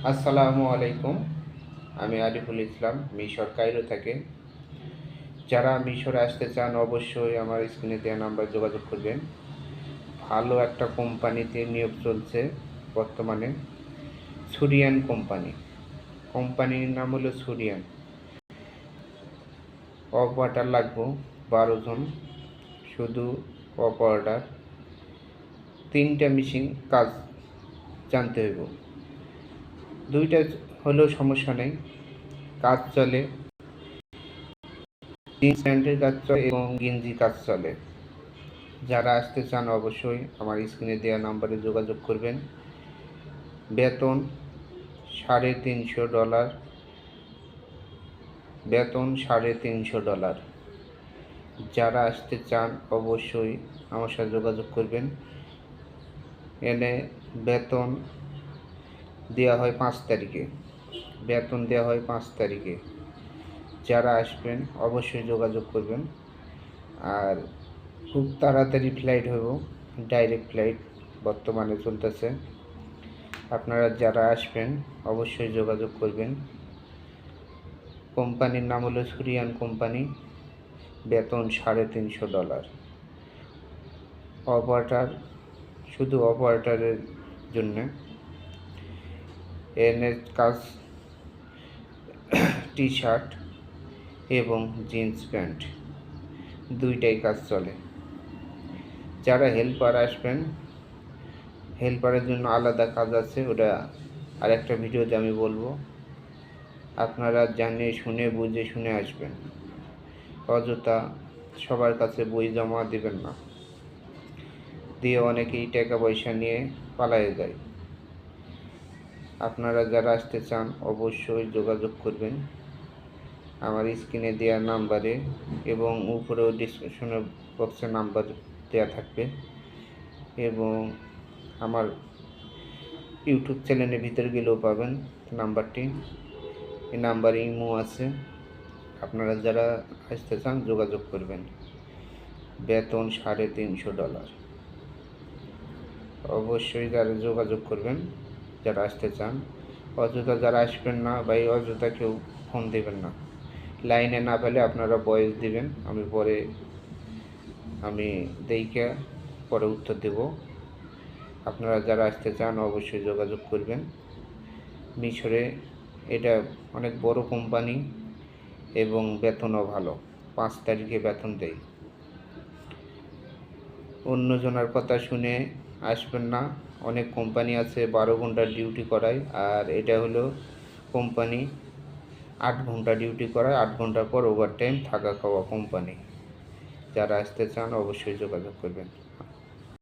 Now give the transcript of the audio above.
আসসালামু আলাইকুম। আমি আরিফুল ইসলাম, মিশর কায়রো থেকে। যারা মিশরে আসতে চান অবশ্যই আমার স্ক্রিনে দেওয়া নাম্বার যোগাযোগ করবেন। ভালো একটা কোম্পানিতে নিয়োগ চলছে বর্তমানে, সুরিয়ান কোম্পানি। কোম্পানির নাম হলো সুরিয়ান। অপারেটর লাগবো 12 জন, শুধু অপারেটর। 3টা মেশিন কাজ জানতে হইব। 2টা হলেও সমস্যা নেই, কাজ চলে। জিন্স প্যান্টের কাজ চলে এবং গেঞ্জি কাজ চলে। যারা আসতে চান অবশ্যই আমার স্ক্রিনে দেওয়া নাম্বারে যোগাযোগ করবেন। বেতন $350। $350। যারা আসতে চান অবশ্যই আমার সাথে যোগাযোগ করবেন। এনে বেতন দেওয়া হয় 5 তারিখে। যারা আসবেন অবশ্যই যোগাযোগ করবেন। আর খুব তাড়াতাড়ি ফ্লাইট হইব, ডাইরেক্ট ফ্লাইট বর্তমানে চলতেছে। আপনারা যারা আসবেন অবশ্যই যোগাযোগ করবেন। কোম্পানির নাম হলো সুরিয়ান কোম্পানি। বেতন $350। অপারেটর, শুধু অপারেটরের জন্য। এনে কাজ টি শার্ট এবং জিন্স প্যান্ট, 2টাই কাজ চলে। যারা হেল্পার আসবেন, হেল্পারের জন্য আলাদা কাজ আছে, ওটা আরেকটা ভিডিওতে আমি বলবো। আপনারা জানে শুনে বুঝে শুনে আসবেন। অযথা সবার কাছে বই জমা দেবেন না, দিয়ে অনেকেই টাকা পয়সা নিয়ে পালিয়ে যায়। আপনারা যারা আসতে চান অবশ্যই যোগাযোগ করবেন আমার স্ক্রিনে দেওয়া নাম্বারে, এবং উপরেও ডিসক্রিপশন বক্সে নাম্বার দেওয়া থাকবে, এবং আমার ইউটিউব চ্যানেলের ভিতরে গেলেও পাবেন নাম্বারটি। এই নাম্বারে ইমো আছে। আপনারা যারা আসতে চান যোগাযোগ করবেন। বেতন $350। অবশ্যই যারা যোগাযোগ করবেন যারা আসতে চান। অযথা যারা আসবেন না ভাই, অযথা কেউ ফোন দেবেন না। লাইনে না পেলে আপনারা ভয়েস দিবেন, আমি দেখে পরে উত্তর দেব। আপনারা যারা আসতে চান অবশ্যই যোগাযোগ করবেন। মিশরে এটা অনেক বড় কোম্পানি এবং বেতনও ভালো। 5 তারিখে বেতন দেয়। অন্যজনের কথা শুনে আসবেন না। অনেক কোম্পানি আছে 12 ঘন্টা ডিউটি করায়, আর এটা হলো কোম্পানি 8 ঘন্টা ডিউটি করায়, 8 ঘন্টার পর ওভারটাইম থাকা খাওয়া কোম্পানি। যারা আসতে চান অবশ্যই যোগাযোগ করবেন।